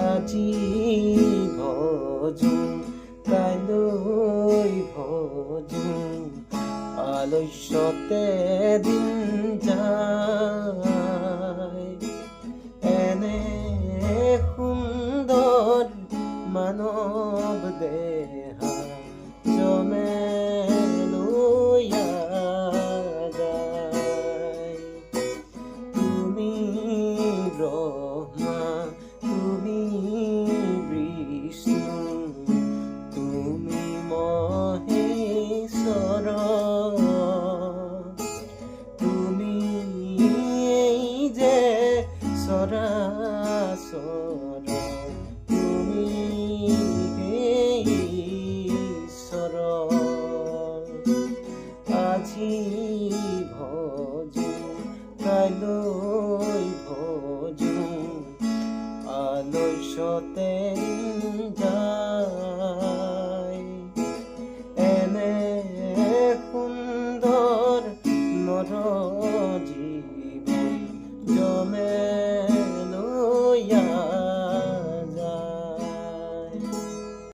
আজি ভজো কাইলৈ ভজো আলস্যতে দিন যায়। এনে সুন্দৰ মানৱ দেহা জমে লৈয়া যায়। তুমি ব্ৰহ্মা, তুমি বিষ্ণু, তুমি মহেশ্বৰ, তুমি যে চৰাচৰ, তুমি ঈশ্বৰ। আজি ভজো কাইলৈ ভজো আলস্যতে